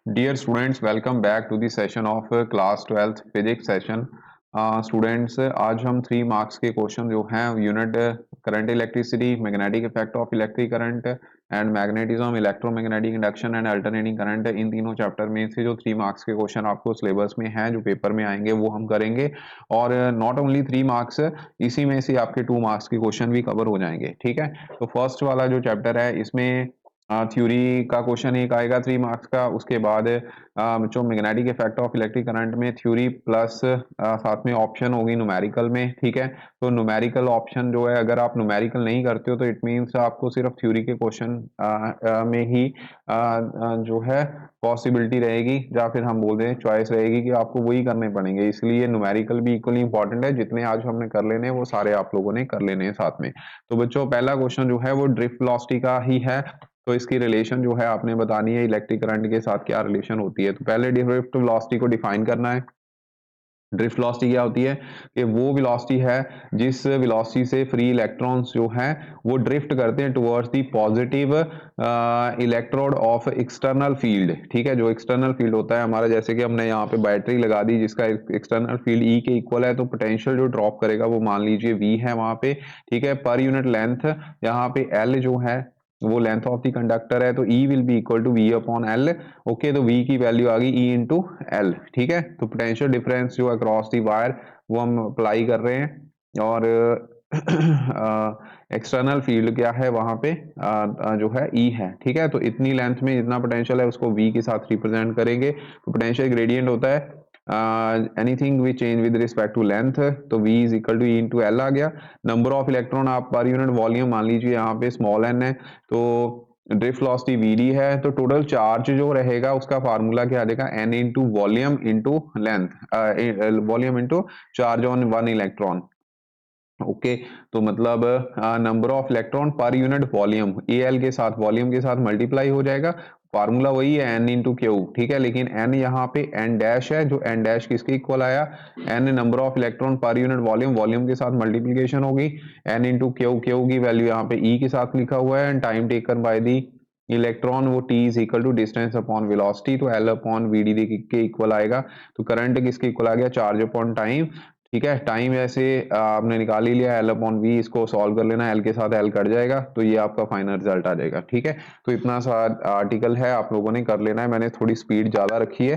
Dear students, welcome back to the session of class 12th physics session. Students आज हम 3 marks के question जो हैं unit current electricity, magnetic effect of electric current and magnetism, electromagnetic induction and alternating current, इन तीनों chapter में से जो 3 मार्क्स के क्वेश्चन आपको सिलेबस में हैं जो पेपर में आएंगे वो हम करेंगे। और नॉट ओनली 3 मार्क्स, इसी में से आपके 2 मार्क्स के क्वेश्चन भी कवर हो जाएंगे। ठीक है, तो फर्स्ट वाला जो चैप्टर है इसमें थ्योरी का क्वेश्चन एक आएगा 3 मार्क्स का। उसके बाद जो magnetic effect of electric current में थ्योरी प्लस साथ में ऑप्शन होगी न्यूमेरिकल में। ठीक है, तो न्यूमेरिकल ऑप्शन जो है अगर आप न्यूमेरिकल नहीं करते हो तो इट मीन्स आपको सिर्फ थ्योरी के क्वेश्चन में ही जो है पॉसिबिलिटी रहेगी, या फिर हम बोल दें चॉइस रहेगी कि आपको वही करने पड़ेंगे। इसलिए न्यूमेरिकल भी इक्वली इंपॉर्टेंट है। जितने आज हमने कर लेने हैं वो सारे आप लोगों ने कर लेने हैं साथ में। तो बच्चों पहला क्वेश्चन जो है वो ड्रिफ्ट वेलोसिटी का ही है। तो इसकी रिलेशन जो है आपने बतानी है इलेक्ट्रिक करंट के साथ क्या रिलेशन होती है। तो पहले ड्रिफ्ट वेलोसिटी को डिफाइन करना है। ड्रिफ्ट वेलोसिटी क्या होती है कि वो वेलोसिटी है जिस वेलोसिटी से फ्री इलेक्ट्रॉन्स जो हैं वो ड्रिफ्ट करते हैं towards the positive electrode of external field. ठीक है, जो एक्सटर्नल फील्ड होता है हमारा, जैसे कि हमने यहाँ पे बैटरी लगा दी जिसका एक्सटर्नल फील्ड ई के इक्वल है, तो पोटेंशियल जो ड्रॉप करेगा वो मान लीजिए वी है वहां पे। ठीक है, पर यूनिट लेंथ यहाँ पे एल जो है वो लेंथ ऑफ द कंडक्टर है, तो E will be equal to V upon L. Okay, तो V की वैल्यू आ गई E इंटू एल। ठीक है, तो पोटेंशियल डिफरेंस जो अक्रॉस दी वायर वो हम अप्लाई कर रहे हैं। और एक्सटर्नल फील्ड क्या है वहां पे जो है E है। ठीक है, तो इतनी लेंथ में इतना पोटेंशियल है उसको V के साथ रिप्रेजेंट करेंगे। तो पोटेंशियल ग्रेडियंट होता है anything V change with respect to length, तो V is equal to E into L आ गया। नंबर ऑफ इलेक्ट्रॉन आप पर यूनिट वॉल्यूम मान लीजिए यहाँ पे स्मॉल n है, तो ड्रिफ्ट वेलोसिटी वीडी है, तो टोटल चार्ज जो रहेगा उसका फार्मूला क्या आ जाएगा n into volume into length, volume into charge on one electron. Okay, तो मतलब number of electron per unit volume A L के साथ वॉल्यूम के साथ मल्टीप्लाई हो जाएगा। फार्मूला वही है n इंटू क्यू। ठीक है, लेकिन n यहाँ पे n डैश है, जो n डैश किसके इक्वल आया, n number of electron per unit volume, volume के साथ मल्टीप्लीकेशन होगी n इंटू क्यू। क्यू की वैल्यू यहाँ पे e के साथ लिखा हुआ है and time taken by the electron वो t is equal to distance upon velocity, तो l अपॉन वी डी के इक्वल आएगा। तो करंट किसके इक्वल आ गया, चार्ज अपॉन टाइम। ठीक है, टाइम ऐसे आपने निकाल ही लिया, एल अपॉन वी, इसको सॉल्व कर लेना, एल के साथ एल कट जाएगा तो ये आपका फाइनल रिजल्ट आ जाएगा। ठीक है, तो इतना सा आर्टिकल है आप लोगों ने कर लेना है। मैंने थोड़ी स्पीड ज़्यादा रखी है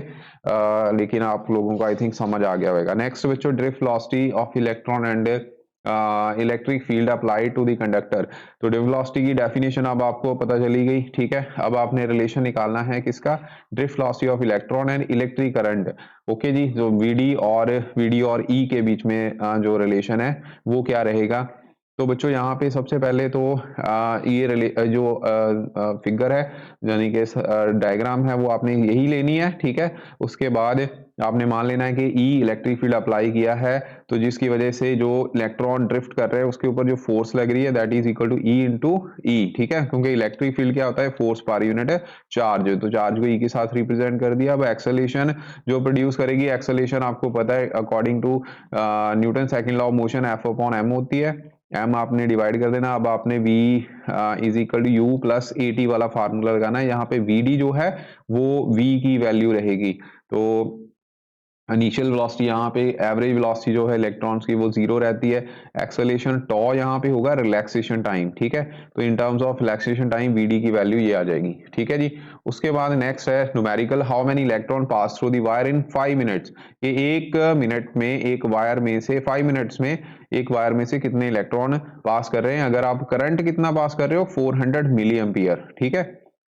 लेकिन आप लोगों को आई थिंक समझ आ गया होगा। नेक्स्ट बच्चों, drift velocity of electron and electric field apply to the conductor. तो ड्रिफ्ट वेलोसिटी की डेफिनेशन अब आपको पता चली गई। ठीक है, अब आपने रिलेशन निकालना है किसका, drift velocity of electron and electric current. Okay जी, जो वीडी और ई के बीच में जो रिलेशन है वो क्या रहेगा। तो बच्चों यहाँ पे सबसे पहले तो ये जो फिगर है यानी कि डायग्राम है वो आपने यही लेनी है। ठीक है, उसके बाद आपने मान लेना है कि ई इलेक्ट्रिक फील्ड अप्लाई किया है, तो जिसकी वजह से जो इलेक्ट्रॉन ड्रिफ्ट कर रहे हैं उसके ऊपर जो फोर्स लग रही है that is equal to E into E. ठीक है, क्योंकि इलेक्ट्रिक फील्ड क्या होता है, फोर्स पर यूनिट चार्ज, तो चार्ज को ई के साथ रिप्रेजेंट कर दिया। अब एक्सेलेरेशन जो प्रोड्यूस करेगी, एक्सेलेरेशन आपको पता है according to Newton second law of motion F upon M होती है। एम आपने डिवाइड कर देना। अब आपने v is equal to U plus A T वाला फार्मूला लगाना है। यहाँ पे वी डी जो है वो v की वैल्यू रहेगी। तो इनिशियल वेलोसिटी यहाँ पे, एवरेज वेलोसिटी जो है इलेक्ट्रॉन्स की वो जीरो रहती है। एक्सेलेरेशन टॉ यहाँ पे होगा रिलैक्सेशन टाइम। ठीक है, तो in terms of relaxation time VD की वैल्यू ये आ जाएगी। ठीक है जी, उसके बाद नेक्स्ट है numerical, how many electron pass through the wire in 5 minutes. ये 1 मिनट में एक वायर में से, 5 मिनट्स में एक वायर में से कितने इलेक्ट्रॉन पास कर रहे हैं। अगर आप करंट कितना पास कर रहे हो, 400 मिली एम्पियर। ठीक है,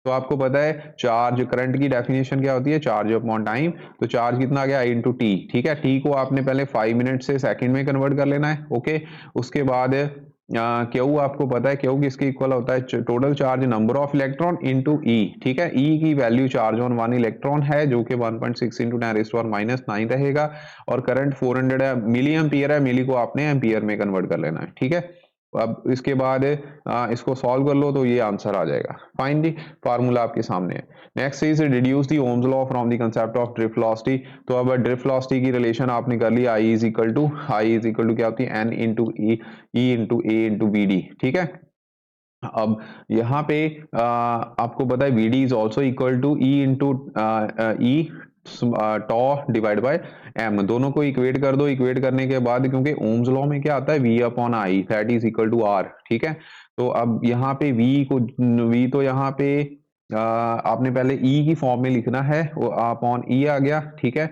तो आपको पता है चार्ज करंट की डेफिनेशन क्या होती है, चार्ज अपॉन टाइम। तो चार्ज कितना आ गया, इंटू टी। ठीक है, टी को आपने पहले 5 मिनट से सेकंड में कन्वर्ट कर लेना है। ओके, उसके बाद क्यू आपको पता है, क्यू किसके इक्वल होता है, total charge number of electron into E. ठीक है, ई की value charge on one electron है जो कि 1.6 इंटू 10⁻⁹ रहेगा। और करंट 400 है, मिली एम्पियर है, मिली को आपने एम्पियर में कन्वर्ट कर लेना है। ठीक है, अब इसके बाद इसको सॉल्व कर लो तो ये आंसर आ जाएगा। फाइन दी, फार्मूला आपके सामने है। Next is deduce the Ohm's law from the concept of drift velocity. तो अब ड्रिफ्ट वेलोसिटी की रिलेशन आपने कर ली, आई इज इक्वल टू क्या होती है, N into E into A into B D. ठीक है, अब यहाँ पे आपको पता है VD is also equal to E into E tau divide by M, दोनों को इक्वेट कर दो। इक्वेट करने के बाद, क्योंकि ओम्स लॉ में क्या आता है, V upon I that is equal to R, ठीक है। तो अब यहाँ पे V तो यहाँ पे आपने पहले E की फॉर्म में लिखना है, वो अपॉन E आ गया, ठीक है,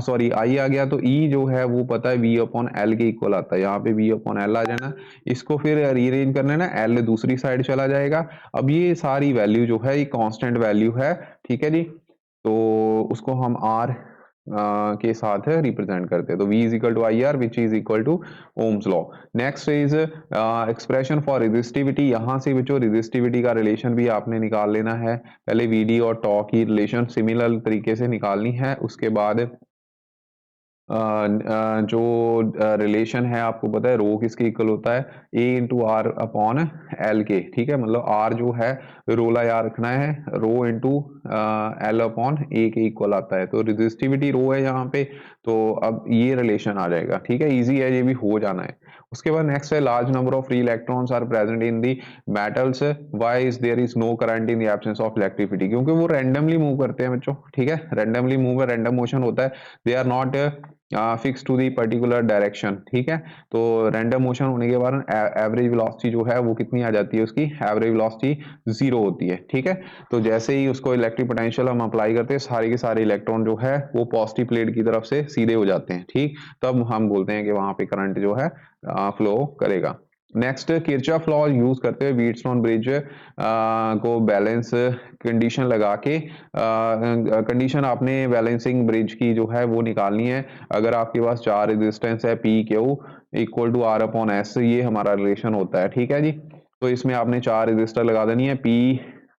सॉरी I आ गया, तो E जो है वो पता है V अपॉन एल के इक्वल आता है, यहाँ पे V अपॉन एल आ जाना। इसको फिर रीअरेंज करना है ना, एल दूसरी साइड चला जाएगा। अब ये सारी वैल्यू जो है ये कांस्टेंट वैल्यू है, ठीक है जी। तो उसको हम आर के साथ रिप्रेजेंट करते हैं, तो V is equal to I R which is equal to Ohm's law. Next is expression for resistivity. यहाँ से बच्चों रेजिस्टिविटी का रिलेशन भी आपने निकाल लेना है। पहले VD और टॉ की रिलेशन सिमिलर तरीके से निकालनी है, उसके बाद जो रिलेशन है आपको पता है रो किसके इक्वल होता है, A into R upon L के, ठीक है। मतलब R जो है रो ला याद रखना है, रो इंटू एल अपॉन ए के इक्वल आता है, तो रेजिस्टिविटी रो है यहाँ पे, तो अब ये रिलेशन आ जाएगा, ठीक है। इजी है, ये भी हो जाना है। उसके बाद नेक्स्ट है large number of free electrons are present in the metals, why is there is no current in the absence of electricity, क्योंकि वो रैंडमली मूव करते हैं बच्चों, ठीक है। रैंडमली मूव है, रैंडम मोशन होता है, they are not fix to the particular direction, ठीक है। तो रैंडम मोशन होने के बाद एवरेज वेलोसिटी जो है वो कितनी आ जाती है, उसकी एवरेज वेलोसिटी 0 होती है, ठीक है। तो जैसे ही उसको इलेक्ट्रिक पोटेंशियल हम अप्लाई करते हैं, सारे के सारे इलेक्ट्रॉन जो है वो पॉजिटिव प्लेट की तरफ से सीधे हो जाते हैं, ठीक। तब हम बोलते हैं कि वहां पे करंट जो है फ्लो करेगा। नेक्स्ट किरचॉफ लॉ यूज करते हुए व्हीटस्टोन ब्रिज को बैलेंस कंडीशन लगा के, कंडीशन आपने बैलेंसिंग ब्रिज की जो है वो निकालनी है। अगर आपके पास 4 रेजिस्टेंस है P Q equal to R upon S, ये हमारा रिलेशन होता है, ठीक है जी। तो इसमें आपने 4 रेजिस्टर लगा देनी है, P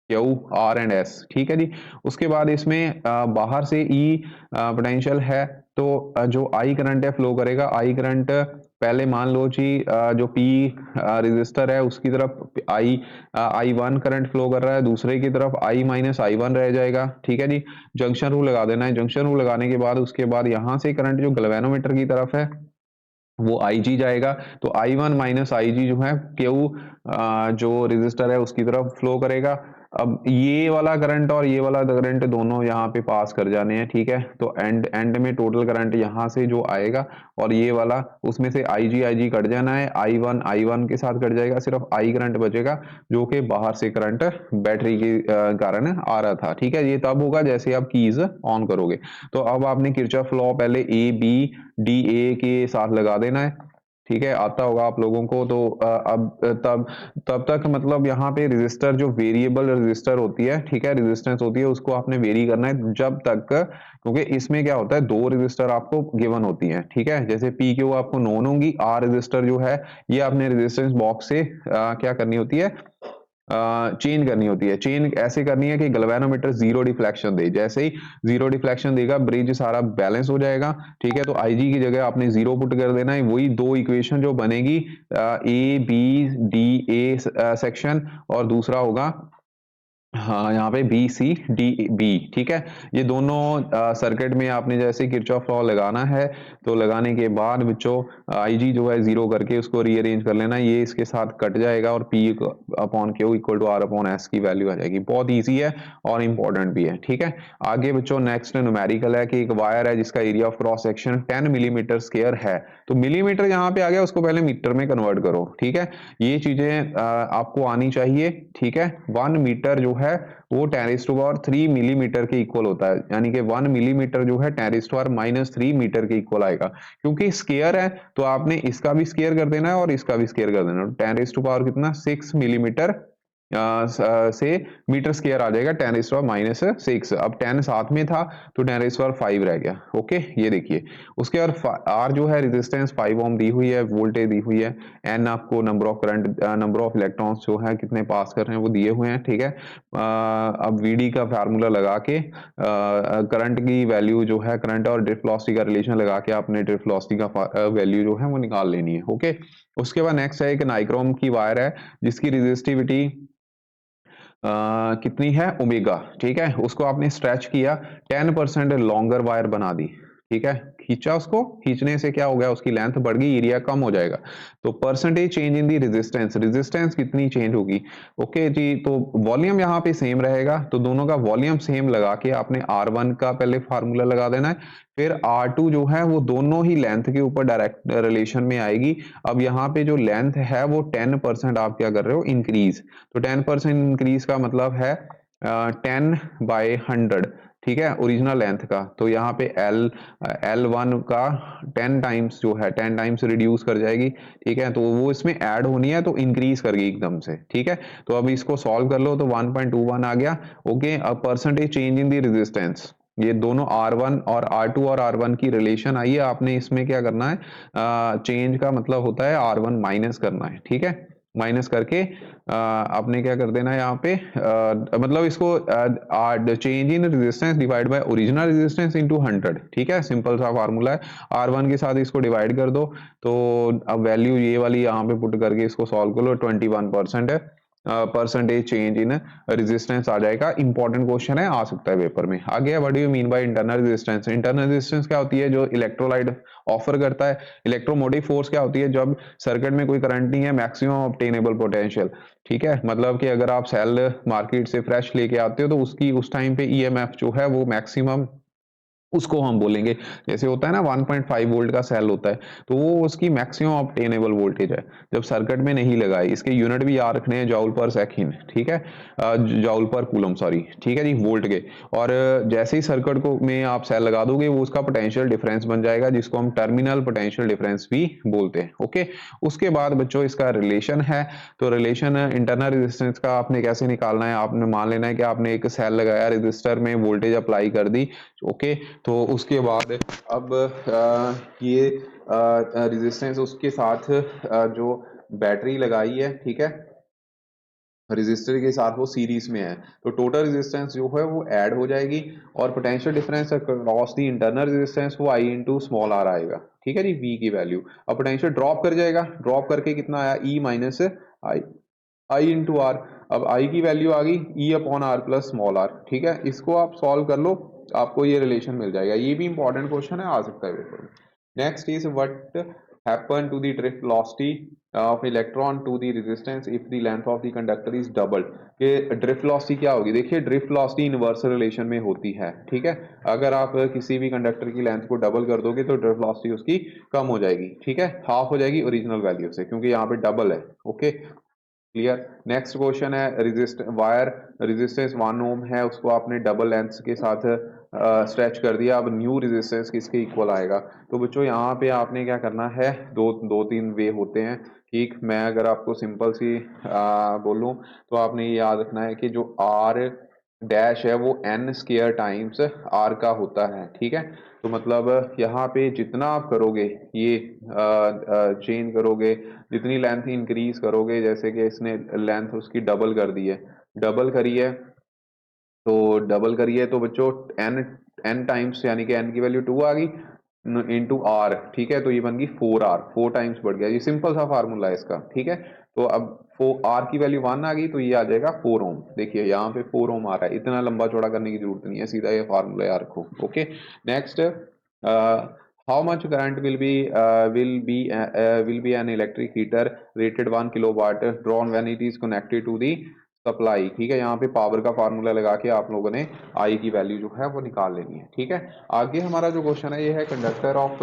Q R and S, ठीक है जी। उसके बाद इसमें बाहर से E पोटेंशियल है, तो जो I करंट है फ्लो करेगा। I करंट पहले मान लो जी जो P रजिस्टर है उसकी तरफ I1 करंट फ्लो कर रहा है, दूसरे की तरफ I माइनस I1 रह जाएगा, ठीक है जी। जंक्शन रूल लगा देना है। जंक्शन रूल लगाने के बाद उसके बाद यहाँ से करंट जो गैल्वेनोमीटर की तरफ है वो IG जाएगा, तो I1 माइनस IG जो है Q जो रेजिस्टर है उसकी तरफ फ्लो करेगा। अब ये वाला करंट और ये वाला करंट दोनों यहाँ पे पास कर जाने हैं, ठीक है। तो एंड में टोटल करंट यहाँ से जो आएगा और ये वाला, उसमें से IG कट जाना है, I1 के साथ कट जाएगा, सिर्फ I करंट बचेगा जो कि बाहर से करंट बैटरी के कारण आ रहा था, ठीक है। ये तब होगा जैसे आप कीज ऑन करोगे। तो अब आपने किरचॉफ लॉ पहले ABDA के साथ लगा देना है, ठीक है, आता होगा आप लोगों को। तो अब तब तक मतलब यहाँ पे रेजिस्टर जो वेरिएबल रेजिस्टर होती है, ठीक है, रेजिस्टेंस होती है, उसको आपने वेरी करना है जब तक, क्योंकि इसमें क्या होता है, 2 रेजिस्टर आपको गिवन होती है, ठीक है। जैसे PQ आपको नोन होंगी, R रेजिस्टर जो है ये आपने रेजिस्टेंस बॉक्स से क्या करनी होती है, चेंज करनी होती है। चेंज ऐसे करनी है कि गैल्वेनोमीटर 0 डिफ्लेक्शन दे, जैसे ही 0 डिफ्लेक्शन देगा ब्रिज सारा बैलेंस हो जाएगा, ठीक है। तो IG की जगह आपने 0 पुट कर देना है, वही 2 इक्वेशन जो बनेगी ABDA सेक्शन, और दूसरा होगा हाँ यहाँ पे BCDB, ठीक है। ये दोनों सर्किट में आपने जैसे किरचॉफ लॉ लगाना है, तो लगाने के बाद बच्चों IG जो है 0 करके उसको रीअरेंज कर लेना, ये इसके साथ कट जाएगा और P upon Q equal to R upon S की वैल्यू आ जाएगी। बहुत ईजी है और इंपॉर्टेंट भी है, ठीक है। आगे बच्चों नेक्स्ट न्यूमेरिकल है कि एक वायर है जिसका area of cross section 10 millimetre square है, तो मिलीमीटर यहाँ पे आ गया, उसको पहले मीटर में कन्वर्ट करो, ठीक है। ये चीजें आपको आनी चाहिए, ठीक है। 1 मीटर जो है वो 10⁻³ मिलीमीटर के इक्वल होता है, यानी कि 1 मिलीमीटर जो है 10⁻³ मीटर के इक्वल आएगा। क्योंकि स्क्वायर है तो आपने इसका भी स्क्वायर कर देना है और इसका भी स्क्वायर कर देना है, 10⁻³ कितना 6 मिलीमीटर से मीटर स्क्वायर आ जाएगा 10⁻⁻6। अब 10 साथ में था तो 10⁻5 रह गया, ओके। ये देखिए उसके बाद R जो है रेजिस्टेंस 5 ओम दी हुई है, वोल्टेज दी हुई है, N आपको number of current number of electrons जो है कितने पास कर रहे हैं वो दिए हुए हैं, ठीक है। अब VD का फार्मूला लगा के करंट की वैल्यू जो है, करंट और ड्रिफ्ट वेलोसिटी का रिलेशन लगा के आपने ड्रिफ्ट वेलोसिटी का वैल्यू जो है वो निकाल लेनी है, ओके। उसके बाद नेक्स्ट है एक नाइक्रोम की वायर है जिसकी रेजिस्टिविटी कितनी है ओमेगा, ठीक है। उसको आपने स्ट्रेच किया, 10% लॉन्गर वायर बना दी, ठीक है, खींचा उसको, खींचने से क्या हो गया, उसकी लेंथ बढ़ गई, एरिया कम हो जाएगा। तो percentage change in the resistance, resistance कितनी चेंज होगी, ओके जी। तो वॉल्यूम यहाँ पे सेम रहेगा, तो दोनों का वॉल्यूम सेम लगा के आपने R1 का पहले फार्मूला लगा देना है, फिर R2 जो है वो दोनों ही लेंथ के ऊपर डायरेक्ट रिलेशन में आएगी। अब यहाँ पे जो लेंथ है वो 10% आप क्या कर रहे हो, इंक्रीज। तो 10% इंक्रीज का मतलब है 10/100, ठीक है, ओरिजिनल लेंथ का। तो यहाँ पे L1 का 10 टाइम्स जो है 10 टाइम्स रिड्यूस कर जाएगी, ठीक है। तो वो इसमें ऐड होनी है, तो इंक्रीज कर गई एकदम से, ठीक है। तो अब इसको सॉल्व कर लो, तो 1.21 आ गया, ओके। अब percentage change in the resistance, ये दोनों R1 और R2 और R1 की रिलेशन आई है, आपने इसमें क्या करना है, चेंज का मतलब होता है R1 माइनस करना है, ठीक है। माइनस करके आपने क्या कर देना है यहाँ पे, मतलब इसको change in resistance divide by original resistance into 100, ठीक है, सिंपल सा फार्मूला है। R1 के साथ इसको डिवाइड कर दो, तो अब वैल्यू ये वाली यहाँ पे पुट करके इसको सॉल्व कर लो, 21% है, परसेंटेज चेंज इन रेजिस्टेंस आ जाएगा। इंपॉर्टेंट क्वेश्चन है, आ सकता है पेपर में। आगे what do you mean by internal resistance, internal resistance क्या होती है, जो इलेक्ट्रोलाइट ऑफर करता है। इलेक्ट्रोमोटिव फोर्स क्या होती है, जब सर्किट में कोई करंट नहीं है, मैक्सिमम ऑब्टेनेबल पोटेंशियल, ठीक है। मतलब कि अगर आप सेल मार्केट से फ्रेश लेके आते हो, तो उसकी उस टाइम पे ईएमएफ जो है वो मैक्सिमम, उसको हम बोलेंगे, जैसे होता है ना 1.5 वोल्ट का सेल होता है, तो वो उसकी मैक्सिमम ऑब्टेनेबल वोल्टेज है जब सर्किट में नहीं लगा है। इसके यूनिट भी याद रखने हैं, जॉउल पर सेकंड, ठीक है, जॉउल पर कूलम, सॉरी, ठीक है जी, वोल्ट के। और जैसे ही सर्किट को में आप सेल लगा दोगे, वो उसका पोटेंशियल डिफरेंस बन जाएगा, जिसको हम टर्मिनल पोटेंशियल डिफरेंस भी बोलते हैं, ओके। उसके बाद बच्चों इसका रिलेशन है, तो रिलेशन इंटरनल रेजिस्टेंस का आपने कैसे निकालना है, आपने मान लेना है कि आपने एक सेल लगाया, रजिस्टर में वोल्टेज अप्लाई कर दी, ओके। तो उसके बाद अब ये रेजिस्टेंस उसके साथ जो बैटरी लगाई है, ठीक है, रजिस्टर के साथ वो सीरीज में है, तो टोटल रेजिस्टेंस जो है वो ऐड हो जाएगी, और potential difference across the internal resistance वो I इंटू स्मॉल आर आएगा, ठीक है जी, V की वैल्यू। अब पोटेंशियल ड्रॉप कर जाएगा, ड्रॉप करके कितना आया, E minus I into R. अब आई की वैल्यू आ गई E upon R plus small R, ठीक है। इसको आप सॉल्व कर लो, आपको ये रिलेशन मिल जाएगा। ये भी इंपॉर्टेंट क्वेश्चन है, आ सकता है पेपर में। Next is what happen to the drift velocity of electron to the resistance if the length of the conductor is double. कि ड्रिफ्ट वेलोसिटी क्या होगी, देखिए ड्रिफ्ट वेलोसिटी इनवर्स रिलेशन में होती है, ठीक है। अगर आप किसी भी कंडक्टर की लेंथ को डबल कर दोगे, तो ड्रिफ्ट वेलोसिटी उसकी कम हो जाएगी, ठीक है, हाफ हो जाएगी ओरिजिनल वैल्यू से, क्योंकि यहाँ पे डबल है, ओके, क्लियर। नेक्स्ट क्वेश्चन है, वायर रेजिस्टेंस 1 ओम है, उसको आपने डबल लेंथ के साथ स्ट्रेच कर दिया। अब न्यू रेजिस्टेंस किसके इक्वल आएगा, तो बच्चों यहाँ पे आपने क्या करना है, दो तीन वे होते हैं, ठीक। मैं अगर आपको सिंपल सी बोलूँ, तो आपने ये याद रखना है कि जो आर डैश है वो n स्क्वायर टाइम्स r का होता है, ठीक है। तो मतलब यहाँ पे जितना आप करोगे, ये चेंज करोगे, जितनी लेंथ इंक्रीज करोगे, जैसे कि इसने लेंथ उसकी डबल कर दी है, डबल करी है, तो डबल करिए, तो बच्चों n टाइम्स, यानी कि n की वैल्यू 2 आ गई इंटू आर, ठीक है, तो ये बन गई 4r, 4 टाइम्स बढ़ गया। ये सिंपल सा फार्मूला है इसका, ठीक है। तो अब 4r की वैल्यू 1 आ गई, तो ये आ जाएगा 4 ओम। देखिए यहाँ पे 4 ओम आ रहा है, इतना लंबा चौड़ा करने की जरूरत नहीं है, सीधा ये फार्मूला याद रखो, okay. Next, how much current will be an electric heater rated 1 kilowatt drawn when it is connected to the supply, ठीक है। यहाँ पे पावर का फार्मूला लगा के आप लोगों ने आई की वैल्यू जो है वो निकाल लेनी है, ठीक है। आगे हमारा जो क्वेश्चन है ये है, conductor of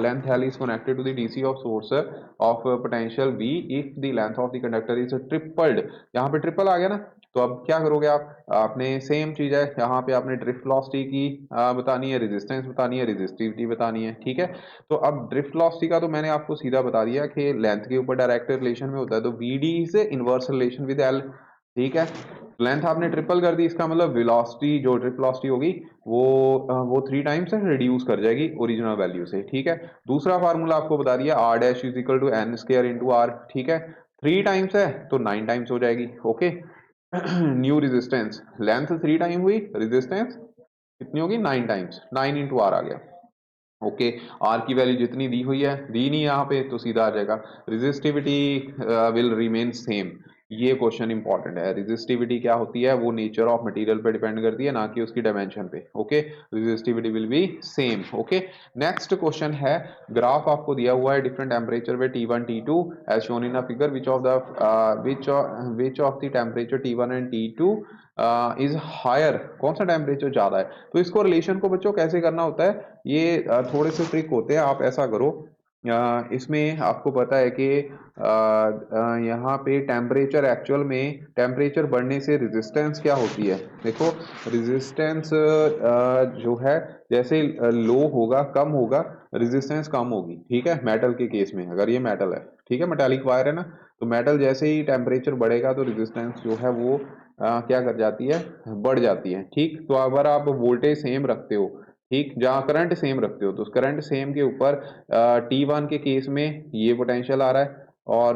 length L is connected to the DC of source of potential V if the length of the conductor is tripled. यहाँ पे ट्रिपल आ गया ना, तो अब क्या करोगे आप, आपने सेम चीज है, यहाँ पे आपने ड्रिफ्ट वेलोसिटी की बतानी है, रेजिस्टेंस बतानी है, रेजिस्टिविटी बतानी है, ठीक है। तो अब ड्रिफ्ट वेलोसिटी का तो मैंने आपको सीधा बता दिया कि लेंथ के ऊपर डायरेक्ट रिलेशन में होता है, तो वी डी से इनवर्स रिलेशन विद एल, ठीक है। लेंथ आपने ट्रिपल कर दी, इसका मतलब वेलोसिटी, जो ड्रिफ्ट वेलोसिटी होगी वो 3 टाइम्स रिड्यूस कर जाएगी ओरिजिनल वैल्यू से, ठीक है। दूसरा फार्मूला आपको बता दिया, R dash is equal to N square into R, ठीक है। 3 टाइम्स है तो 9 टाइम्स हो जाएगी, okay. New resistance, length 3 time हुई, रेजिस्टेंस कितनी होगी, 9 टाइम्स, 9 इंटू आर आ गया, ओके। आर की वैल्यू जितनी दी हुई है, दी नहीं यहाँ पे, तो सीधा आ जाएगा, रेजिस्टिविटी विल रिमेन सेम, ये क्वेश्चन इंपॉर्टेंट है। रेजिस्टिविटी क्या होती है, वो नेचर ऑफ मटेरियल पे डिपेंड करती है, ना कि उसकी डायमेंशन पे। Okay, resistivity will be same. Okay, next question है, ग्राफ आपको दिया हुआ है डिफरेंट टेम्परेचर पे T1 T2 as shown in a figure, which of the temperature T1 and T2 is higher, कौन सा टेम्परेचर ज्यादा है। तो इसको रिलेशन को बच्चों कैसे करना होता है, ये थोड़े से ट्रिक होते हैं। आप ऐसा करो, इसमें आपको पता है कि यहाँ पे टेम्परेचर, एक्चुअल में टेम्परेचर बढ़ने से रेजिस्टेंस क्या होती है। देखो, रेजिस्टेंस जो है, जैसे लो होगा, कम होगा, रेजिस्टेंस कम होगी। ठीक है, मेटल के केस में, अगर ये मेटल है, ठीक है, मेटालिक वायर है ना, तो मेटल जैसे ही टेम्परेचर बढ़ेगा तो रेजिस्टेंस जो है वो क्या कर जाती है, बढ़ जाती है। ठीक, तो अगर आप वोल्टेज सेम रखते हो, ठीक, जहाँ करंट सेम रखते हो, तो करंट सेम के ऊपर T1 के केस में ये पोटेंशियल आ रहा है, और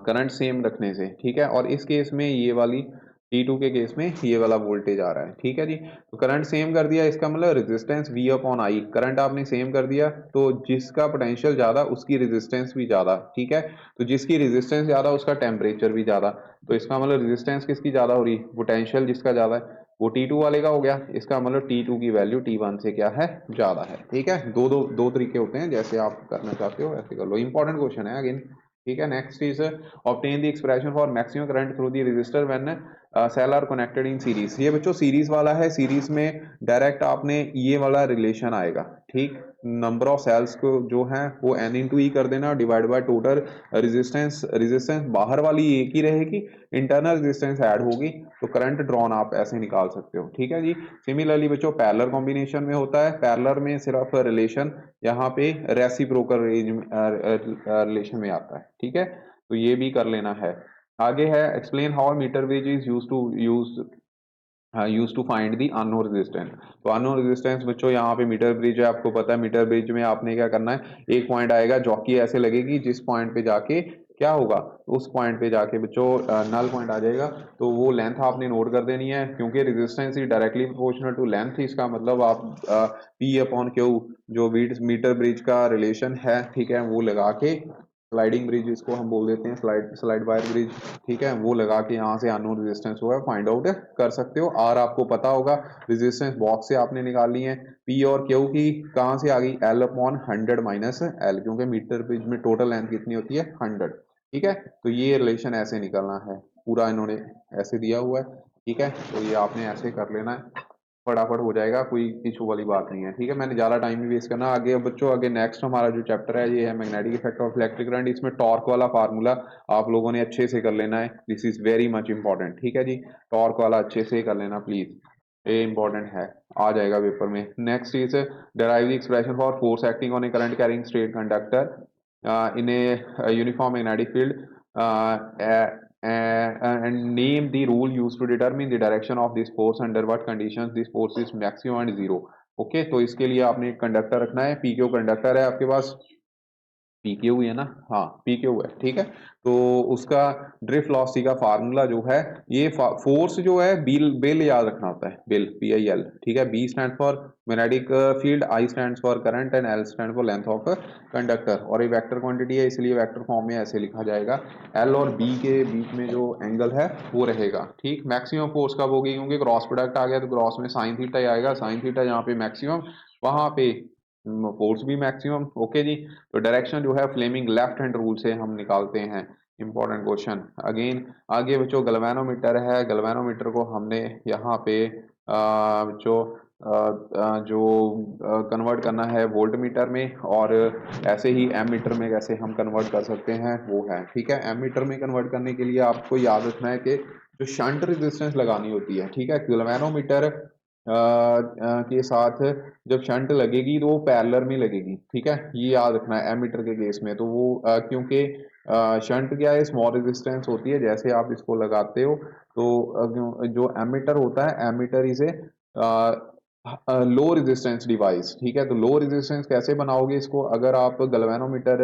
करंट सेम रखने से, ठीक है, और इस केस में ये वाली T2 के केस में ये वाला वोल्टेज आ रहा है। ठीक है जी, तो करंट सेम कर दिया, इसका मतलब रेजिस्टेंस V अपॉन आई, करंट आपने सेम कर दिया, तो जिसका पोटेंशियल ज्यादा उसकी रेजिस्टेंस भी ज्यादा। ठीक है, तो जिसकी रेजिस्टेंस ज्यादा उसका टेम्परेचर भी ज्यादा, तो इसका मतलब रेजिस्टेंस किसकी ज्यादा हो रही, पोटेंशियल जिसका ज्यादा है वो T2 वाले का हो गया, इसका मतलब T2 की वैल्यू T1 से क्या है, ज्यादा है। ठीक है, दो तरीके होते हैं, जैसे आप करना चाहते हो ऐसे कर लो। इंपॉर्टेंट क्वेश्चन है अगेन। ठीक है, next is obtain the expression for maximum current through the register when cell are connected in series. ये बच्चों सीरीज वाला है, सीरीज में डायरेक्ट आपने ये वाला रिलेशन आएगा। ठीक, नंबर ऑफ सेल्स को जो है वो n इंटू ई कर देना, divide by total resistance, resistance बाहर वाली एक ही रहेगी, इंटरनल रेजिस्टेंस ऐड होगी, तो करंट ड्रॉन आप ऐसे निकाल सकते हो। ठीक है जी, सिमिलरली बच्चों पैरेलल कॉम्बिनेशन में होता है, पैरेलल में सिर्फ रिलेशन यहाँ पे रेसिप्रोकल रिलेशन में आता है। ठीक है, तो ये भी कर लेना है। आगे है, explain how meter bridge is use to find the unknown resistance. तो अननोन रेजिस्टेंस बच्चों यहाँ पे मीटर ब्रिज है, आपको पता है मीटर ब्रिज में आपने क्या करना है, एक पॉइंट आएगा, जॉकी ऐसे लगेगी, जिस पॉइंट पे जाके क्या होगा, उस पॉइंट पे जाके बच्चों नल पॉइंट आ जाएगा, तो वो लेंथ आपने नोट कर देनी है, क्योंकि resistance is directly proportional to length. इसका मतलब आप पी अपॉन क्यू जो मीटर ब्रिज का रिलेशन है, ठीक है, वो लगा के, स्लाइडिंग ब्रिज इसको हम बोल देते हैं, स्लाइड वायर ब्रिज, ठीक है, वो लगा के यहाँ से अननोन रेजिस्टेंस हुआ है फाइंड आउट कर सकते हो। और आपको पता होगा रेजिस्टेंस बॉक्स से आपने निकालनी है, पी और क्यू की कहाँ से आ गई, एल अपॉन 100 माइनस एल, क्योंकि मीटर ब्रिज में टोटल लेंथ कितनी होती है, 100। ठीक है, तो ये रिलेशन ऐसे निकलना है, पूरा इन्होंने ऐसे दिया हुआ है। ठीक है, तो ये आपने ऐसे कर लेना है, फटाफट हो जाएगा, कोई इशू वाली बात नहीं है। ठीक है, मैंने ज़्यादा टाइम भी वेस्ट करना। आगे बच्चों, आगे नेक्स्ट हमारा जो चैप्टर है ये है magnetic effect of electric current. इसमें टॉर्क वाला फार्मूला आप लोगों ने अच्छे से कर लेना है, this is very much important. ठीक है जी, टॉर्क वाला अच्छे से कर लेना प्लीज, ये इंपॉर्टेंट है, आ जाएगा पेपर में। Next is derive the expression for force acting on A current carrying straight conductor in a uniform magnetic field, and name the rule used to determine the direction of this force under what conditions this force is maximum and zero। Okay, तो इसके लिए आपने conductor रखना है, P Q conductor है आपके पास, P Q है ना, हाँ पी क्यू है। ठीक है, तो उसका ड्रिफ्ट वेलोसिटी का फार्मूला जो है, ये फोर्स जो है बिल याद रखना होता है, बिल BIL। ठीक है, B stand for magnetic field, I stand for current and L stand for length of conductor, और ये वेक्टर क्वांटिटी है, इसलिए वेक्टर फॉर्म में ऐसे लिखा जाएगा, एल और बी के बीच में जो एंगल है वो रहेगा। ठीक, मैक्सिमम फोर्स कब होगी, क्योंकि क्रॉस प्रोडक्ट आ गया तो क्रॉस में साइन थीटा आएगा, साइन थीटा यहाँ पे मैक्सिमम, वहां पे फोर्स भी मैक्सिमम। ओके जी, तो डायरेक्शन जो है फ्लेमिंग लेफ्ट हैंड रूल से हम निकालते हैं। Important question again. आगे बच्चों गैल्वेनोमीटर है, गैल्वेनोमीटर को हमने यहाँ पे जो कन्वर्ट करना है वोल्ट मीटर में, और ऐसे ही एम मीटर में कैसे हम कन्वर्ट कर सकते हैं वो है। ठीक है, एम मीटर में कन्वर्ट करने के लिए आपको याद रखना है कि जो शंट रेजिस्टेंस लगानी होती है, ठीक है, गैल्वेनोमीटर के साथ जब शंट लगेगी तो वो पैरेलल में लगेगी। ठीक है, ये याद रखना है एमीटर के केस में, तो वो क्योंकि शंट क्या है, स्मॉल रेजिस्टेंस होती है, जैसे आप इसको लगाते हो तो जो एमीटर होता है, एमीटर इसे लो रेजिस्टेंस डिवाइस। ठीक है, तो लो रेजिस्टेंस कैसे बनाओगे इसको, अगर आप गैल्वेनोमीटर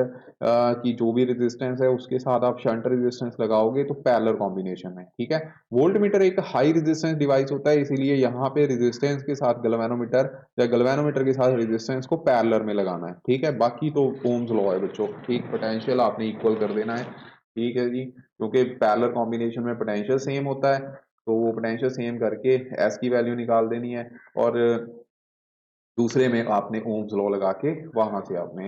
की जो भी रेजिस्टेंस है उसके साथ आप शंट रेजिस्टेंस लगाओगे तो पैरेलल कॉम्बिनेशन में। ठीक है, वोल्ट मीटर एक हाई रेजिस्टेंस डिवाइस होता है, इसीलिए यहाँ पे रेजिस्टेंस के साथ गैल्वेनोमीटर या गैल्वेनोमीटर के साथ रेजिस्टेंस को पैरेलल में लगाना है। ठीक है, बाकी तो ओम्स लॉ है बच्चों। ठीक, पोटेंशियल आपने इक्वल कर देना है, ठीक है जी, क्योंकि पैरेलल कॉम्बिनेशन में पोटेंशियल सेम होता है, तो वो पोटेंशियल सेम करके एस की वैल्यू निकाल देनी है, और दूसरे में आपने ओम्स लॉ लगा के वहां से आपने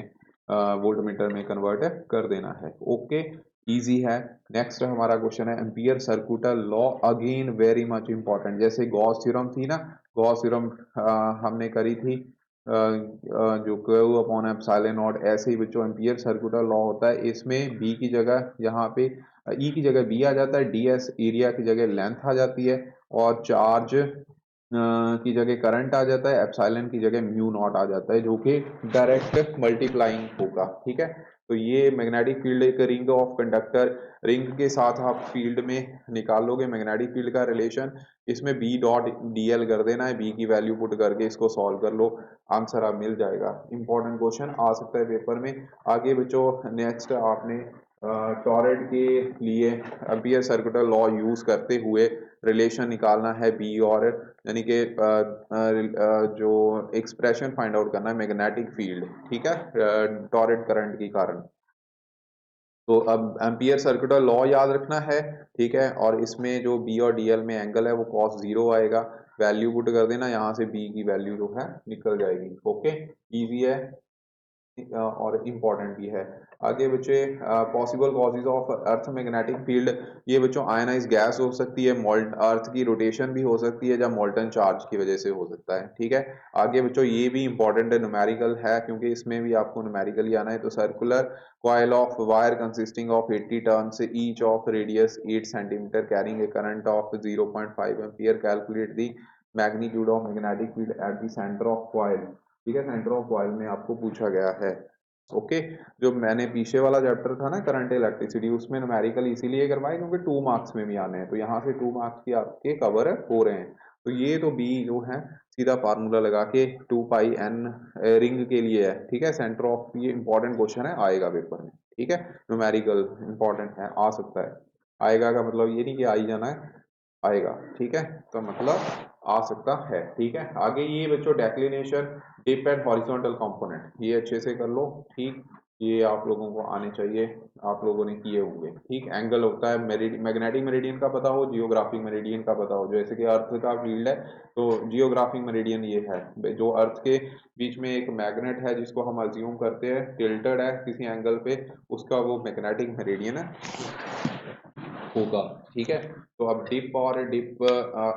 वोल्टमीटर में कन्वर्ट कर देना है। ओके, इजी है। नेक्स्ट हमारा क्वेश्चन है ampere circular law, again very much important. जैसे गॉस थ्योरम थी ना, गॉस थ्योरम हमने करी थी, जो Q अपॉन एप्सिलॉन नॉट, ऐसे ही बच्चों एम्पियर सर्कुलर लॉ होता है। इसमें बी की जगह यहाँ पे ई की जगह बी आ जाता है, डी एस एरिया की जगह लेंथ आ जाती है, और चार्ज की जगह करंट आ जाता है, एप्सिलॉन की जगह म्यू नॉट आ जाता है, जो कि डायरेक्ट मल्टीप्लाइंग होगा। ठीक है, तो ये मैग्नेटिक फील्ड एक रिंग ऑफ कंडक्टर, रिंग के साथ आप फील्ड में निकालोगे मैग्नेटिक फील्ड का रिलेशन, इसमें बी डॉट डी एल कर देना है, बी की वैल्यू पुट करके इसको सॉल्व कर लो, आंसर आप मिल जाएगा। इंपॉर्टेंट क्वेश्चन आ सकता है पेपर में। आगे बच्चों नेक्स्ट आपने टॉरॉयड के लिए एम्पियर सर्कुलर लॉ यूज करते हुए रिलेशन निकालना है बी और, यानी कि जो एक्सप्रेशन फाइंड आउट करना है मैग्नेटिक फील्ड, ठीक है, टॉरॉयड करंट के कारण। तो अब एम्पियर सर्कुलर लॉ याद रखना है, ठीक है, और इसमें जो बी और डीएल में एंगल है वो cos 0 आएगा, वैल्यू पुट कर देना, यहाँ से बी की वैल्यू जो है निकल जाएगी। ओके, इजी है और इम्पॉर्टेंट भी है। आगे बच्चे possible causes of earth magnetic field, ये बच्चों आयनाइज गैस हो सकती है, मोल्ट अर्थ की रोटेशन भी हो सकती है, या मोल्टन चार्ज की वजह से हो सकता है। ठीक है, आगे बच्चों ये भी इंपॉर्टेंट है, न्यूमेरिकल है, क्योंकि इसमें भी आपको न्यूमेरिकली आना है। तो circular coil of wire consisting of 80 turns each of radius 8 centimeter carrying a current of 0.5 ampere, calculate the magnitude of magnetic field at the center of coil। ठीक है, सेंटर ऑफ कॉइल में आपको पूछा गया है। ओके, जो मैंने पीछे वाला चैप्टर था ना करंट इलेक्ट्रिसिटी, उसमें न्यूमेरिकल इसीलिए करवाए क्योंकि 2 मार्क्स में भी आने हैं, तो यहाँ से 2 मार्क्स की आपके कवर हो रहे हैं। तो ये तो बी जो है सीधा फार्मूला लगा के 2 पाई एन रिंग के लिए है। ठीक है, सेंटर ऑफ, ये इंपॉर्टेंट क्वेश्चन है, आएगा पेपर में। ठीक है, न्यूमेरिकल इंपॉर्टेंट है, आ सकता है। आएगा का मतलब ये नहीं कि आ ही जाना है, आएगा। ठीक है, तो मतलब आ सकता है। ठीक है, आगे ये बच्चों declination, dip and horizontal component, ये अच्छे से कर लो। ठीक, ये आप लोगों को आने चाहिए, आप लोगों ने किए होंगे। ठीक, एंगल होता है मैग्नेटिक मेरिडियन का पता हो, जियोग्राफिक मेरिडियन का पता हो। जैसे कि अर्थ का फील्ड है, तो जियोग्राफिक मेरिडियन ये है जो अर्थ के बीच में एक मैग्नेट है, जिसको हम अज्यूम करते हैं टिल्टेड है किसी एंगल पे, उसका वो मैग्नेटिक मेरिडियन है होगा। ठीक है, तो अब डिप और dip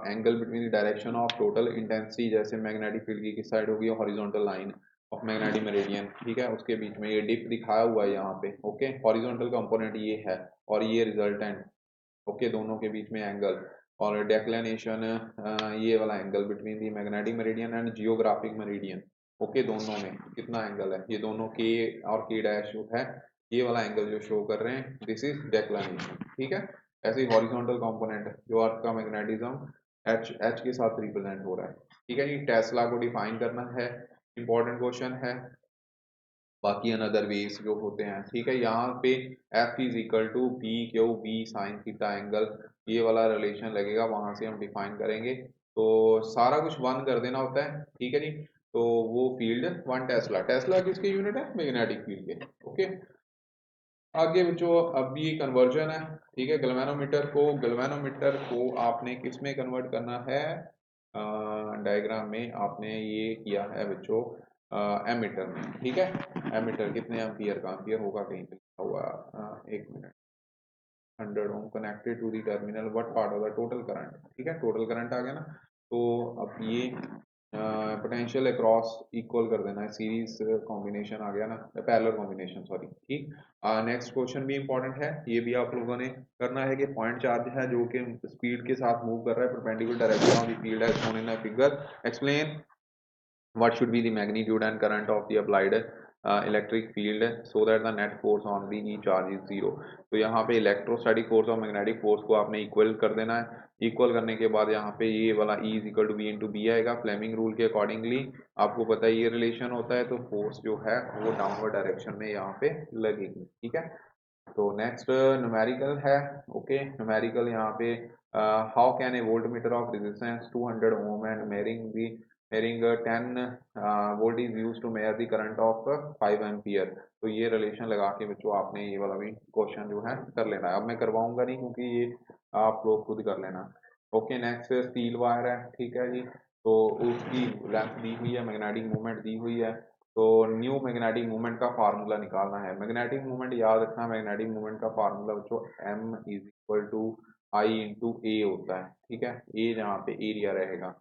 angle between the direction of total intensity, जैसे मैग्नेटिक फील्ड की किस साइड होगी, horizontal line of magnetic meridian. ठीक है, उसके बीच में ये डिप दिखाया हुआ है यहाँ पे। ओके, हॉरिजॉन्टल कंपोनेंट ये है, और ये रिजल्टेंट। ओके, दोनों के बीच में एंगल, और डेक्लिनेशन ये वाला angle between the magnetic meridian and geographic meridian. Okay, दोनों में कितना एंगल है, ये दोनों के और के डैश जो है, ये वाला एंगल जो शो कर रहे हैं, दिस इज डेक्लिनेशन। ठीक है, ऐसे ही हॉरिजॉन्टल कंपोनेंट जो अर्थ का मैग्नेटिज्म एच एच के साथ रिप्रेजेंट हो रहा है। ठीक है, ये टेस्ला को डिफाइन करना है, इंपॉर्टेंट क्वेश्चन है। बाकी अनदर वेज जो होते हैं। ठीक है, यहाँ पे F is equal to B Q B sine theta angle, ये वाला रिलेशन लगेगा, वहां से हम डिफाइन करेंगे। तो सारा कुछ वन कर देना होता है। ठीक है जी, तो वो फील्ड 1 टेस्ला, टेस्ला किसके यूनिट है, मैग्नेटिक फील्ड के। ओके, आगे बच्चों अब ये कन्वर्जन है। ठीक है, गैल्वेनोमीटर को आपने किस में कन्वर्ट करना है, डायग्राम में आपने ये किया है बच्चों एमीटर में। ठीक है, एमीटर कितने एम्पियर का, एम्पियर होगा कहीं पे लिखा हुआ, एक minute, 100 ohm connected to the terminal what part of the total current. ठीक है, टोटल करंट आ गया ना, तो अब ये पोटेंशियल अक्रॉस इक्वल कर देना है, सीरीज कॉम्बिनेशन आ गया ना, पैरेलल कॉम्बिनेशन सॉरी। ठीक, नेक्स्ट क्वेश्चन भी इंपॉर्टेंट है, ये भी आप लोगों ने करना है कि पॉइंट चार्ज है जो कि स्पीड के साथ मूव कर रहा है, perpendicular direction of the field है shown in a figure, explain what should be the magnitude and current of the applied electric field so that the net force on the each charge is zero। तो यहाँ पे electrostatic force और magnetic force को आपने equal कर देना है। Equal करने के बाद यहाँ पे ये वाला E is equal to B into B आएगा, फ्लेमिंग रूल के अकॉर्डिंगली आपको पता है ये रिलेशन होता है, तो फोर्स जो है वो डाउनवर्ड डायरेक्शन में यहाँ पे लगेगी। ठीक है, तो नेक्स्ट न्यूमेरिकल है। ओके, न्यूमेरिकल यहाँ पे how can a voltmeter of resistance 200 ohm and measuring the hearing 10 volt is use to measure the current of 5 ampere. तो ये रिलेशन लगा के बच्चों आपने ये वाला भी क्वेश्चन जो है कर लेना है। अब मैं करवाऊंगा नहीं क्योंकि ये आप लोग खुद कर लेना। ओके, नेक्स्ट स्टील वायर है, ठीक है जी। तो उसकी लेंथ दी हुई है, मैग्नेटिक मूवमेंट दी हुई है। तो न्यू मैग्नेटिक मूवमेंट का फार्मूला निकालना है। मैग्नेटिक मूवमेंट याद रखना, मैग्नेटिक मूवमेंट का फार्मूला बच्चों m is equal to I into A होता है, ठीक है। ए जहाँ पे एरिया रहेगा,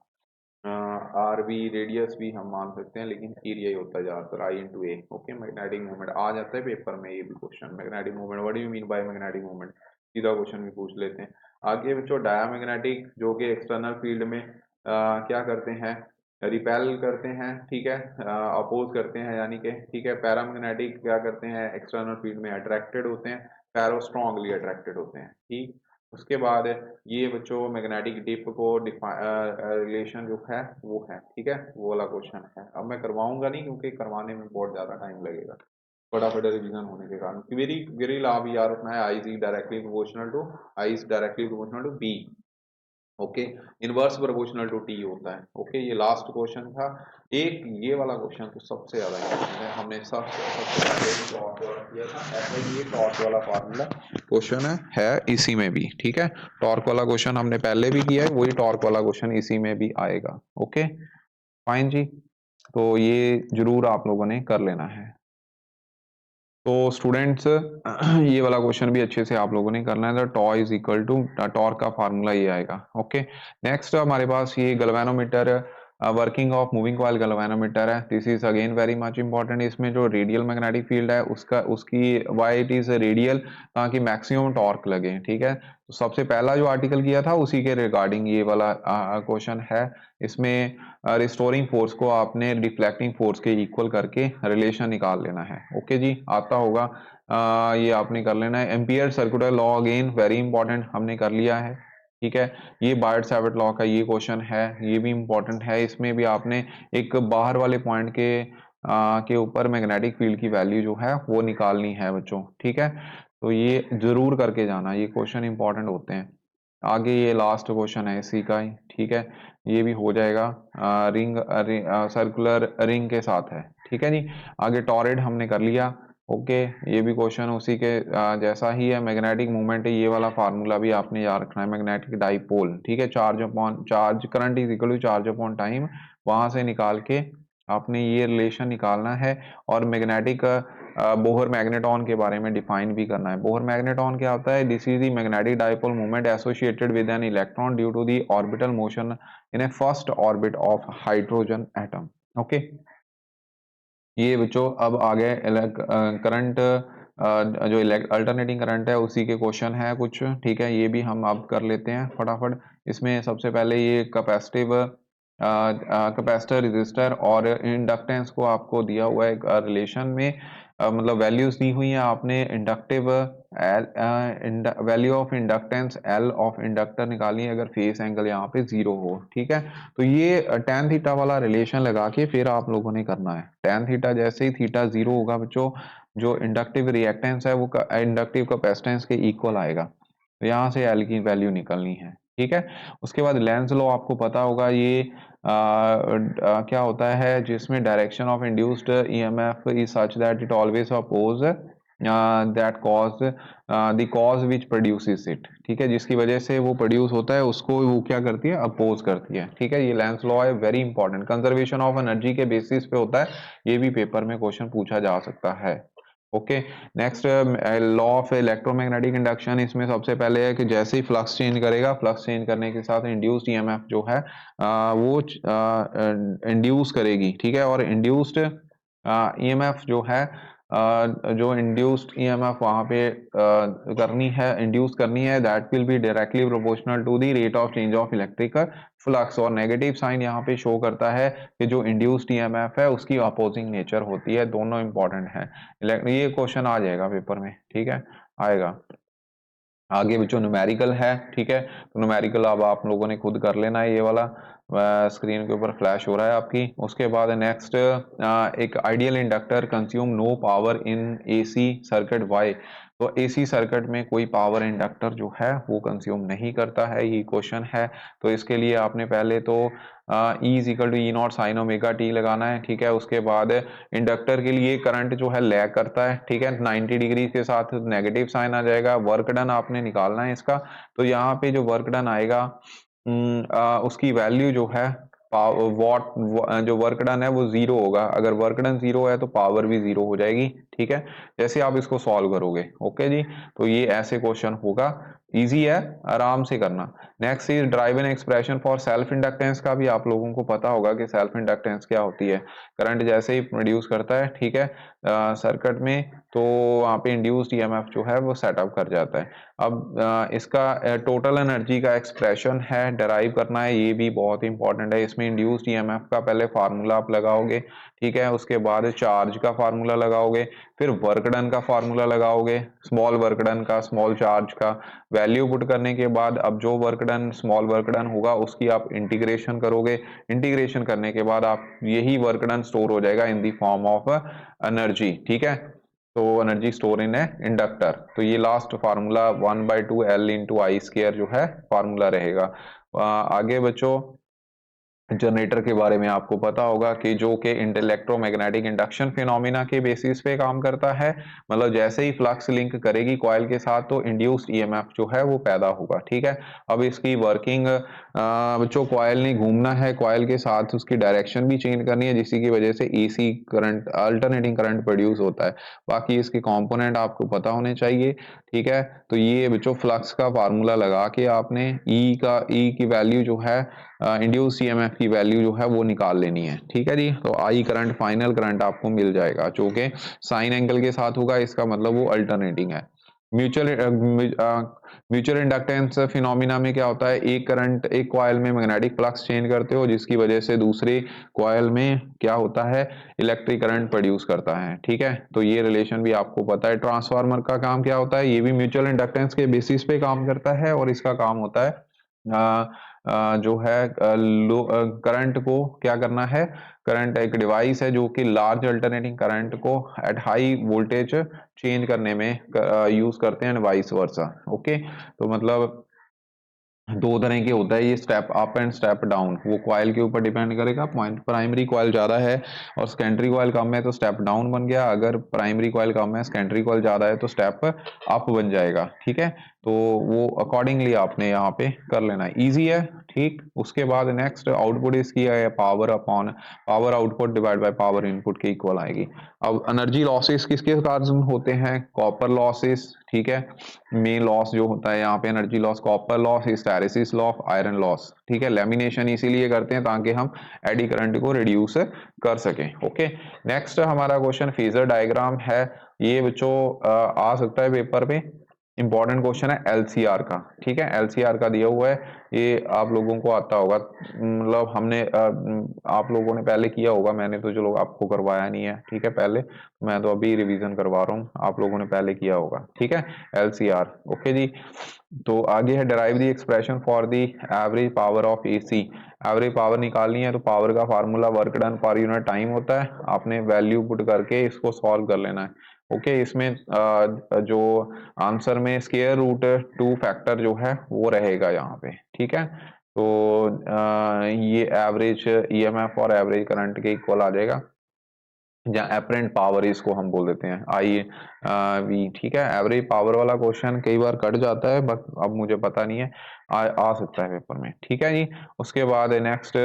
आर भी रेडियस भी हम मान सकते हैं, लेकिन एरिया ही होता है ज़्यादातर, आई इंटू ए। ओके, मैग्नेटिक मूवमेंट आ जाता है पेपर में ये भी question, magnetic movement what do you mean by magnetic movement, सीधा क्वेश्चन भी पूछ लेते हैं। आगे बच्चों डायामैग्नेटिक, जो कि एक्सटर्नल फील्ड में क्या करते हैं, रिपेल करते हैं, ठीक है, अपोज करते हैं यानी कि, ठीक है। पैरामैग्नेटिक क्या करते हैं, एक्सटर्नल फील्ड में अट्रैक्टेड होते हैं, पैरो स्ट्रांगली अट्रैक्टेड होते हैं, ठीक। उसके बाद ये बच्चों मैग्नेटिक डिप को रिलेशन जो है वो है, ठीक है, वो वाला क्वेश्चन है। अब मैं करवाऊंगा नहीं क्योंकि करवाने में बहुत ज़्यादा टाइम लगेगा, फटाफट रिवीजन होने के कारण। क्वेरी क्वेरी लॉ भी याद रखना है, I is directly proportional to, I is directly proportional to B. Okay, inverse proportional to T होता है। ओके, ये लास्ट क्वेश्चन था। एक ये वाला क्वेश्चन तो सबसे ज्यादा इंपॉर्टेंट है, हमने सबसे पहले टॉर्क वाला किया था, ऐसे ही ये टॉर्क वाला फार्मूला क्वेश्चन है इसी में भी, ठीक है। टॉर्क वाला क्वेश्चन हमने पहले भी किया है, वही टॉर्क वाला क्वेश्चन इसी में भी आएगा। ओके फाइन जी, तो ये जरूर आप लोगों ने कर लेना है। तो स्टूडेंट्स ये वाला क्वेश्चन भी अच्छे से आप लोगों ने करना है। Tau is equal to torque का फार्मूला ये आएगा। ओके, नेक्स्ट हमारे पास ये galvanometer, working of moving coil galvanometer है। This is again very much important. इसमें जो रेडियल मैग्नेटिक फील्ड है उसकी वाई इट इज रेडियल, ताकि मैक्सिमम टॉर्क लगे, ठीक है। तो सबसे पहला जो आर्टिकल किया था उसी के रिगार्डिंग ये वाला क्वेश्चन है। इसमें रिस्टोरिंग फोर्स को आपने रिफ्लेक्टिंग फोर्स के इक्वल करके रिलेशन निकाल लेना है। ओके जी, आता होगा, ये आपने कर लेना है। Ampere circular law again very important, हमने कर लिया है, ठीक है। ये बायट सावर्ट लॉ का ये क्वेश्चन है, ये भी इंपॉर्टेंट है। इसमें भी आपने एक बाहर वाले पॉइंट के ऊपर मैग्नेटिक फील्ड की वैल्यू जो है वो निकालनी है बच्चों, ठीक है। तो ये जरूर करके जाना, ये क्वेश्चन इंपॉर्टेंट होते हैं। आगे ये लास्ट क्वेश्चन है इसी का ही, ठीक है, ये भी हो जाएगा। सर्कुलर रिंग के साथ है, ठीक है जी। आगे टॉरेड हमने कर लिया। ओके, ये भी क्वेश्चन उसी के जैसा ही है। मैग्नेटिक मूवमेंट है, ये वाला फार्मूला भी आपने याद रखना है। मैग्नेटिक डाइपोल, ठीक है, charge current is equal to charge upon time, वहां से निकाल के आपने ये रिलेशन निकालना है। और मैग्नेटिक बोहर मैग्नेटॉन के बारे में डिफाइन भी करना है। बोहर मैग्नेटॉन क्या होता है, this is the magnetic dipole movement associated with an electron due to the orbital motion in a first orbit of hydrogen atom. Okay, ये बच्चों अब आ गए करंट, जो अल्टरनेटिंग करंट है उसी के क्वेश्चन है कुछ, ठीक है। ये भी हम अब कर लेते हैं फटाफट। इसमें सबसे पहले ये कैपेसिटिव कैपेसिटर, रेजिस्टर और इंडक्टेंस को आपको दिया हुआ है एक रिलेशन में, मतलब वैल्यूज दी हुई हैं आपने। Inductive value of inductance L of inductor निकाली है अगर फेस एंगल यहाँ पे 0 हो, ठीक है। तो ये tan थीटा वाला रिलेशन लगा के फिर आप लोगों ने करना है। tan थीटा जैसे ही थीटा 0 होगा बच्चों, जो इंडक्टिव रिएक्टेंस है वो इंडक्टिव कैपेसिटेंस के इक्वल आएगा। तो यहाँ से एल की वैल्यू निकलनी है, ठीक है। उसके बाद लेंस लॉ आपको पता होगा, ये क्या होता है, जिसमें direction of induced EMF is such that it always oppose that cause the cause which produces it, ठीक है। जिसकी वजह से वो प्रोड्यूस होता है उसको वो क्या करती है, अपोज करती है, ठीक है। ये लेंस लॉ है, very important, conservation of energy के बेसिस पे होता है। ये भी पेपर में क्वेश्चन पूछा जा सकता है। Okay, next law of electromagnetic induction. इसमें सबसे पहले है कि जैसे ही फ्लक्स चेंज करेगा, फ्लक्स चेंज करने के साथ इंड्यूस्ड ईएमएफ जो है वो इंड्यूस करेगी, ठीक है। और इंड्यूस्ड ईएमएफ जो है, जो इंड्यूस्ड ईएमएफ वहां पे करनी है, इंड्यूस करनी है, that will be directly proportional to the rate of change of electric flux. और नेगेटिव साइन यहाँ पे शो करता है कि जो इंड्यूस्ड ईएमएफ है उसकी अपोजिंग नेचर होती है। दोनों इंपॉर्टेंट है, ये क्वेश्चन आ जाएगा पेपर में, ठीक है, आएगा। आगे बच्चों न्यूमेरिकल है, ठीक है। तो न्यूमेरिकल अब आप लोगों ने खुद कर लेना है ये वाला। स्क्रीन के ऊपर फ्लैश हो रहा है आपकी। उसके बाद नेक्स्ट, एक ideal inductor consume no power in AC circuit, why. तो एसी सर्किट में कोई पावर इंडक्टर जो है वो कंज्यूम नहीं करता है, ये क्वेश्चन है। तो इसके लिए आपने पहले तो E is equal to E not sine omega T लगाना है, ठीक है। उसके बाद इंडक्टर के लिए करंट जो है लैग करता है, ठीक है, 90 डिग्री के साथ नेगेटिव साइन आ जाएगा। वर्क डन आपने निकालना है इसका। तो यहाँ पे जो वर्क डन आएगा उसकी वैल्यू जो है वॉट, जो वर्क डन है वो जीरो होगा। अगर वर्क डन जीरो है तो पावर भी जीरो हो जाएगी, ठीक है, जैसे आप इसको सॉल्व करोगे। ओके जी, तो ये ऐसे क्वेश्चन होगा, इजी है, आराम से करना। Next is drive in expression for self inductance का भी आप लोगों को पता होगा कि सेल्फ इंडक्टेंस क्या होती है। करंट जैसे ही प्रोड्यूस करता है, ठीक है, सर्किट में, तो वहाँ पे इंड्यूस्ड ईएमएफ जो है वो सेटअप कर जाता है। अब इसका टोटल एनर्जी का एक्सप्रेशन है, डराइव करना है, ये भी बहुत इंपॉर्टेंट है। इसमें इंड्यूस्ड ईएमएफ का पहले फार्मूला आप लगाओगे, ठीक है, उसके बाद चार्ज का फार्मूला लगाओगे, फिर वर्क डन का फार्मूला लगाओगे, स्मॉल वर्क डन का, स्मॉल चार्ज का। वैल्यू पुट करने के बाद अब जो work done, small work done होगा उसकी आप इंटीग्रेशन करोगे। इंटीग्रेशन करने के बाद आप यही वर्क डन स्टोर हो जाएगा इन दी फॉर्म ऑफ एनर्जी, ठीक है। तो एनर्जी स्टोर इन है इंडक्टर। तो ये लास्ट फार्मूला 1/2 L इंटू आई स्क्वायर जो है फार्मूला रहेगा। आगे बच्चों, जनरेटर के बारे में आपको पता होगा कि जो कि इलेक्ट्रोमैग्नेटिक इंडक्शन फिनोमिना के बेसिस पे काम करता है। मतलब जैसे ही फ्लक्स लिंक करेगी कॉइल के साथ तो इंड्यूस्ड ईएमएफ जो है वो पैदा होगा, ठीक है। अब इसकी वर्किंग, बच्चों कॉइल नहीं घूमना है, कॉइल के साथ उसकी डायरेक्शन भी चेंज करनी है, जिसकी वजह से AC current, alternating current produce होता है। बाकी इसके कंपोनेंट आपको पता होने चाहिए, ठीक है। तो ये बच्चों फ्लक्स का फार्मूला लगा के आपने ई की वैल्यू जो है, इंड्यूस ईएमएफ की वैल्यू जो है वो निकाल लेनी है, ठीक है जी। तो आई करंट, फाइनल करंट आपको मिल जाएगा जो कि साइन एंगल के साथ होगा, इसका मतलब वो अल्टरनेटिंग है। म्यूचुअल इंडक्टेंस फिनोमिना में क्या होता है, एक करंट, एक कॉइल में मैग्नेटिक फ्लक्स चेंज करते हो, जिसकी वजह से दूसरे कॉइल में क्या होता है, इलेक्ट्रिक करंट प्रोड्यूस करता है, ठीक है। तो ये रिलेशन भी आपको पता है। ट्रांसफार्मर का काम क्या होता है, ये भी म्यूचुअल इंडक्टेंस के बेसिस पे काम करता है, और इसका काम होता है जो है करंट को क्या करना है। करंट एक डिवाइस है जो कि लार्ज अल्टरनेटिंग करंट को एट हाई वोल्टेज चेंज करने में यूज करते हैं, वाइस वर्सा। ओके, तो मतलब दो तरह के होता है ये, step up and step down. वो कॉइल के ऊपर डिपेंड करेगा। पॉइंट प्राइमरी कॉइल ज्यादा है और सेकेंडरी कॉइल कम है तो स्टेप डाउन बन गया। अगर प्राइमरी कॉइल कम है, सेकेंडरी कॉइल ज्यादा है तो स्टेप अप बन जाएगा, ठीक है। तो वो अकॉर्डिंगली आपने यहाँ पे कर लेना है, ईजी है, ठीक। उसके बाद नेक्स्ट आउटपुट इसकी है power upon power output divide by power input के इक्वल आएगी। अब एनर्जी लॉसेस किसके कारण होते हैं, कॉपर लॉसेस, ठीक है। मेन लॉस जो होता है यहाँ पे energy loss, copper loss, hysteresis loss, iron loss, ठीक है। लेमिनेशन इसीलिए करते हैं ताकि हम एडी करंट को रिड्यूस कर सकें। ओके, नेक्स्ट हमारा क्वेश्चन फेजर डायग्राम है। ये बच्चों आ सकता है पेपर पे, इंपॉर्टेंट क्वेश्चन है एलसीआर का, ठीक है। एलसीआर का दिया हुआ है, ये आप लोगों को आता होगा, मतलब हमने आप लोगों ने पहले किया होगा, मैंने तो चलो आपको करवाया नहीं है, ठीक है। पहले मैं तो अभी रिवीजन करवा रहा हूँ, आप लोगों ने पहले किया होगा, ठीक है। एलसीआर, ओके जी। तो आगे है derive the expression for the average power of AC. Average power निकालनी है तो पावर का formula work done per unit time होता है, आपने वैल्यू पुट करके इसको सॉल्व कर लेना है। ओके, इसमें जो आंसर में स्क्वायर रूट 2 फैक्टर जो है वो रहेगा यहाँ पे, ठीक है। तो ये एवरेज ईएमएफ और एवरेज करंट के इक्वल आ जाएगा, जहाँ एपरेंट पावर इसको हम बोल देते हैं आई वी, ठीक है। एवरेज पावर वाला क्वेश्चन कई बार कट जाता है, बट अब मुझे पता नहीं है, आ सकता है पेपर में, ठीक है जी। उसके बाद next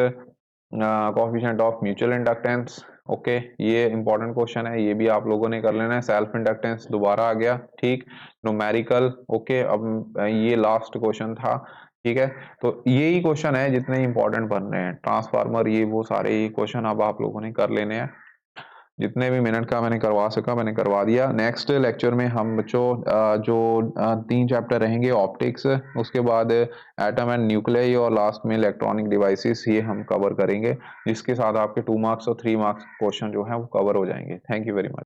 coefficient of mutual inductance. Okay, ये इंपॉर्टेंट क्वेश्चन है, ये भी आप लोगों ने कर लेना है। सेल्फ इंडक्टेंस दोबारा आ गया, ठीक, न्यूमेरिकल। ओके, अब ये लास्ट क्वेश्चन था, ठीक है। तो यही क्वेश्चन है जितने इंपॉर्टेंट बन रहे हैं, ट्रांसफार्मर, ये वो सारे क्वेश्चन अब आप लोगों ने कर लेने हैं। जितने भी मिनट का मैंने करवा सका मैंने करवा दिया। नेक्स्ट लेक्चर में हम बच्चों जो 3 चैप्टर रहेंगे, ऑप्टिक्स, उसके बाद एटम एंड न्यूक्लियाई, और लास्ट में इलेक्ट्रॉनिक डिवाइसेस, ये हम कवर करेंगे, जिसके साथ आपके 2 मार्क्स और 3 मार्क्स क्वेश्चन जो है वो कवर हो जाएंगे। Thank you very much.